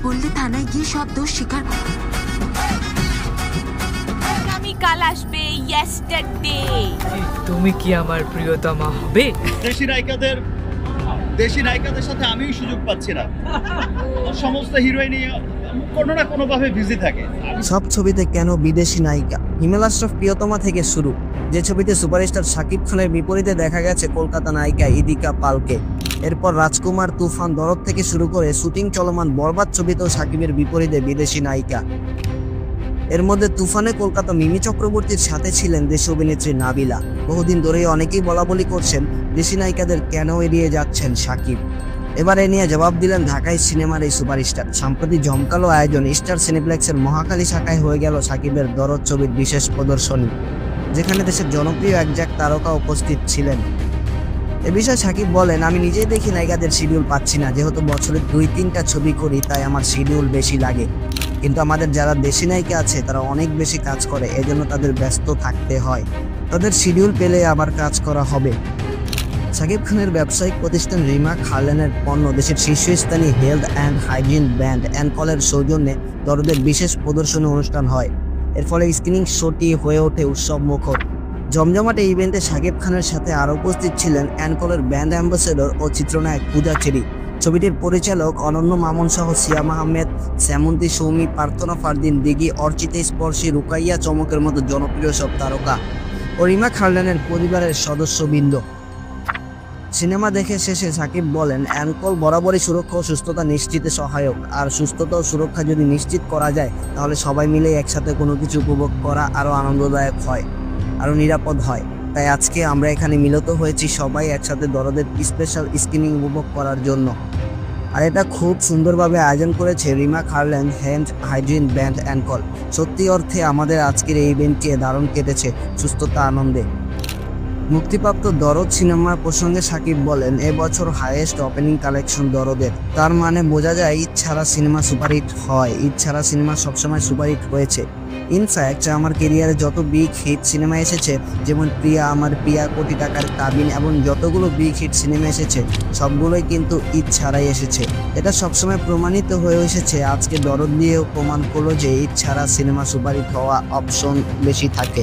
বললে থানায় গিয়ে সব দোষ স্বীকার। আগামীকাল আসবে ইয়েস্টারডে। তুমি কি আমার প্রিয়তমা হবে? দেশি নায়িকাদের সাথে আমিও সুযোগ পাচ্ছি না। সমস্ত হিরোইনই কোনো না কোনোভাবে বিজি থাকে। সব ছবিতে কেন বিদেশি নায়িকা? হিমেল আশরাফ প্রিয়তমা থেকে শুরু, যে ছবিতে সুপারস্টার শাকিব খানের বিপরীতে দেখা গেছে কলকাতা নায়িকা ইদিকা পালকে। এরপর রাজকুমার, তুফান, দরদ থেকে শুরু করে শুটিং চলমান বরবাদ ছবিতেও শাকিবের বিপরীতে বিদেশি নায়িকা। এর মধ্যে তুফানে কলকাতা মিমি চক্রবর্তীর সাথে ছিলেন দেশি অভিনেত্রী নাবিলা। বহুদিন ধরেই অনেকেই বলাবলি করছেন দেশি নায়িকাদের কেন এড়িয়ে যাচ্ছেন শাকিব। এবার এ নিয়ে জবাব দিলেন ঢাকায় সিনেমার এই সুপারস্টার। সম্প্রতি জমকালো আয়োজন স্টার সিনেপ্লেক্সের মহাখালী শাখায় হয়ে গেল শাকিবের দরদ ছবির বিশেষ প্রদর্শনী, যেখানে দেশের জনপ্রিয় একজাক তারকা উপস্থিত ছিলেন। এ বিষয়ে শাকিব বলেন, আমি নিজেই দেখি নায়িকাদের শিডিউল পাচ্ছি না। যেহেতু বছরে 2-3টা ছবি করি, তাই আমার শিডিউল বেশি লাগে। কিন্তু আমাদের যারা দেশি নায়িকা আছে তারা অনেক বেশি কাজ করে, এজন্য তাদের ব্যস্ত থাকতে হয়। তাদের শিডিউল পেলে আবার কাজ করা হবে। শাকিব খানের ব্যবসায়িক প্রতিষ্ঠান রিমা খারলেনের পণ্য দেশের শীর্ষস্থানীয় হেলথ অ্যান্ড হাইজিন ব্র্যান্ড অ্যানকলের সৌজন্যে দরদের বিশেষ প্রদর্শনী অনুষ্ঠান হয়। এর ফলে স্ক্রিনিং শোটি হয়ে ওঠে উৎসব মুখর। জমজমাট এই ইভেন্টে শাকিব খানের সাথে আরও উপস্থিত ছিলেন অ্যানকলের ব্র্যান্ড অ্যাম্বাসেডর ও চিত্রনায়ক পূজা চেরি, ছবিটির পরিচালক অনন্য মামুন সহ সিয়াম আহমেদ, শ্যামন্তী সৌমি, প্রার্থনা ফারদিন, দিঘি, অর্চিতা স্পর্শী, রুকাইয়া চমকের মতো জনপ্রিয় সব তারকা ও রিমা খারলেনের পরিবারের সদস্যবৃন্দ। সিনেমা দেখে শেষে শাকিব বলেন, অ্যানকল বরাবরই সুরক্ষা ও সুস্থতা নিশ্চিতে সহায়ক। আর সুস্থতা ও সুরক্ষা যদি নিশ্চিত করা যায়, তাহলে সবাই মিলে একসাথে কোনো কিছু উপভোগ করা আরও আনন্দদায়ক হয়, আরও নিরাপদ হয়। তাই আজকে আমরা এখানে মিলিত হয়েছি সবাই একসাথে দরদের স্পেশাল স্ক্রিনিং উপভোগ করার জন্য। আর এটা খুব সুন্দরভাবে আয়োজন করেছে রিমা খারলেন হেলথ হাইজিন ব্র্যান্ড অ্যানকল। সত্যি অর্থে আমাদের আজকের এই ইভেন্টটি দারুণ কেটেছে সুস্থতা আনন্দে। মুক্তিপ্রাপ্ত দরদ সিনেমার প্রসঙ্গে শাকিব বলেন, এবছর হাইয়েস্ট ওপেনিং কালেকশন দরদের। তার মানে বোঝা যায় ঈদ ছাড়া সিনেমা সুপারহিট হয়। ঈদ ছাড়া সিনেমা সবসময় সুপারহিট হয়েছে। ইনফ্যাক্ট আমার কেরিয়ারে যত বিগ হিট সিনেমা এসেছে, যেমন প্রিয়া আমার প্রিয়া, কোটি টাকার কাবিন এবং যতগুলো বিগ হিট সিনেমা এসেছে, সবগুলোই কিন্তু ঈদ ছাড়াই এসেছে। এটা সবসময় প্রমাণিত হয়ে এসেছে। আজকে দরদ দিয়েও প্রমাণ করলো যে ঈদ ছাড়া সিনেমা সুপারহিট হওয়া অপশন বেশি থাকে।